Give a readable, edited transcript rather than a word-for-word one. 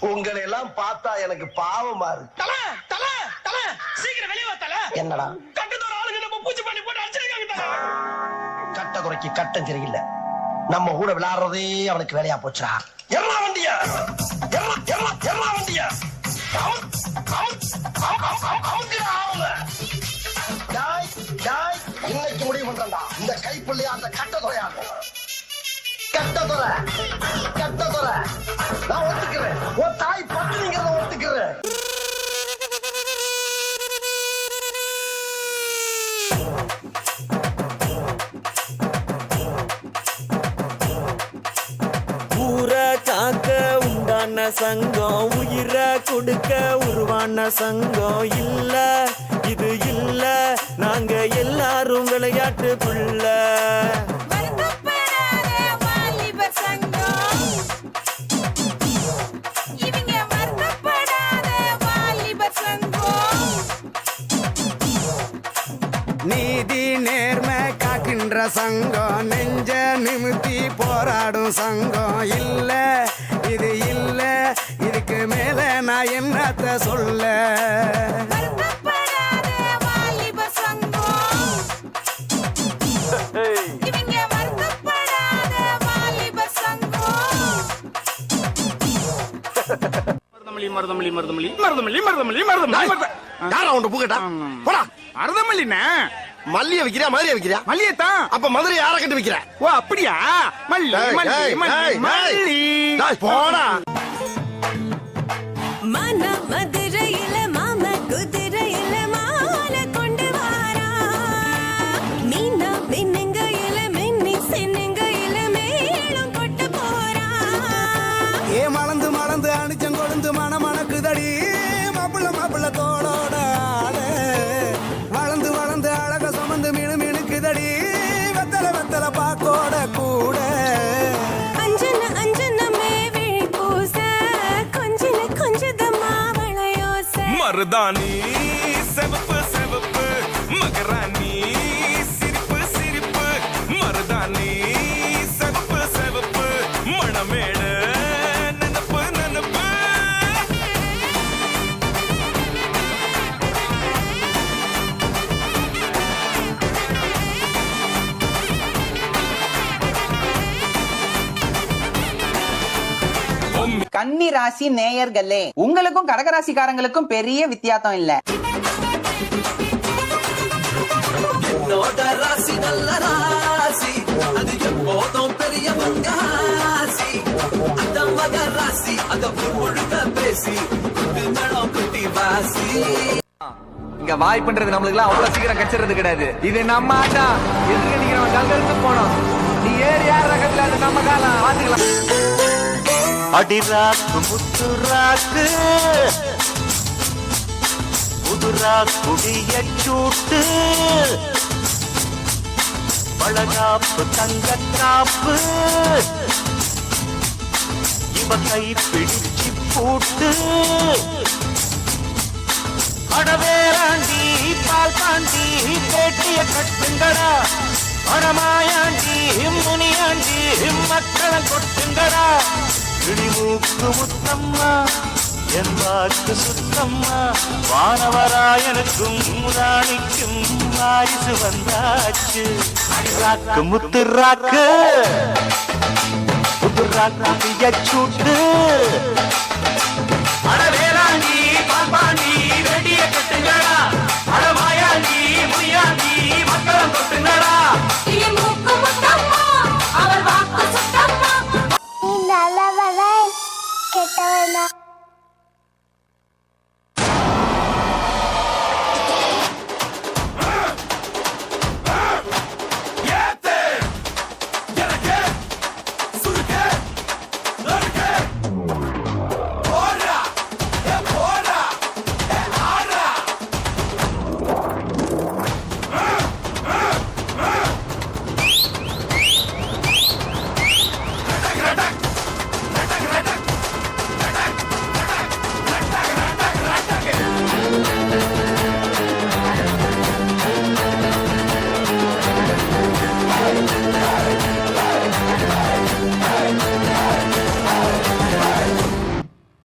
உங்களை எல்லாம் பார்த்தா எனக்கு பாவமா இருக்கு. சீக்கிரம் வெளியே வா தல. என்னடா கட்டத்தோட ஆளுங்க நம்ம பூச்சி பண்ணி போட்டு அடிச்சிருக்காங்க தல. கட்ட குறைக்கு கட்டம் சரியில்லை. நம்ம கூட விளையாடுறதே அவனுக்கு வேலையா போச்சுடா. எல்லா வண்டியா எல்லா வண்டியா இன்னைக்கு முடிவு பண்றா. இந்த கைப்புள்ளியா அந்த கட்டத்துறையாங்க. கட்டத்துறை நான் ஒத்துக்கிறேன். உன் தாய் பட்டினிங்கிறத ஒத்துக்கிறேன். காக்க உண்டான சங்கம், உயிரை கொடுக்க உருவான சங்கம். இல்ல இது இல்ல, நாங்க எல்லாரும் விளையாட்டுக்குள்ள. நீதி நேர்மை காக்கின்ற சங்கம், நெஞ்ச நிமித்தி போராடும் சங்கம். இல்ல இது இல்ல, இதுக்கு மேல நான் என்னத்த சொல்ல. மருதமல்லி மருதமல்லி மருதமல்லி மருதமல்லி மருதமல்லி யாரா உன்ட பூக்கட்டா போடா. மருதமல்லிண்ணே. மல்லிய விக்கிறியா மதுரைய விக்கிறியா? மல்லியத்தான். அப்ப மதுரை யார கட்டி விக்கிற? ஓ அப்படியா? மல்லி மல்லி மல்லி மல்லி போடா. மன மதுரையில மாம குதிரையில மாலை கொண்டு வாரா. மீனா மின்னுங்கையில மின்னி சின்னுங்கையில மேலும் கொட்டு போறா. ஏ மலந்து மலந்து அணிச்சம் கொழுந்து மணக்குதடி மாப்பிள்ள தோளோட ஆளு. வளர்ந்து வளர்ந்து அழக சுமந்து மினுக்குதடி வெத்தல பாக்கோட கூட. அஞ்சனமே விழி பூச கொஞ்சதமா வளையோச. மருதாணி செவப்பு செவப்பு மகராணி சிரிப்பு சிரிப்பு. மருதாணி செவப்பு செவப்பு மணமேடு நனப்பு நனப்பு. கன்னி ராசி நேயர்களே, உங்களுக்கும் கடகராசிக்காரங்களுக்கும் பெரிய வித்தியாசம் இல்ல. என்னோட ராசி நல்ல ராசி, அது எப்போதும் பெரிய ராசி. அந்த மக ராசி அத முழுக்க பேசி மேளம் குட்டி வாசி. இங்க வாய்ப்புன்றது நம்மளுக்கு எல்லாம் அவ்வளவு சீக்கிரம் கிடைச்சிருது கிடையாது. இது நம்ம ஆட்டா. எதுக்கு நீங்க நம்ம கல்லெடுத்து போனோம்? நீ ஏறி யார் ரகத்துல அது நம்ம காலம் பாத்துக்கலாம். அடிராக்கு முத்துராக்கு புதுரா குடிய சூட்டு. பழகாப்பு தங்க காப்பு இவ கை பிடிச்சு பூட்டு. அடவேராண்டி பால் பாண்டி பேட்டிய கட்டுங்கடா. பணமாயாண்டி முனியாண்டி மக்களை கொட்டுங்கடா. இடிமூக்கு முத்தம்மா என் வாக்கு சுத்தம்மா. வானவராயனுக்கும் ராணிக்கும் வாரிசு வந்தாச்சு. ராக்கு முத்து ராக்கு புது ராக்கு சூட்டு.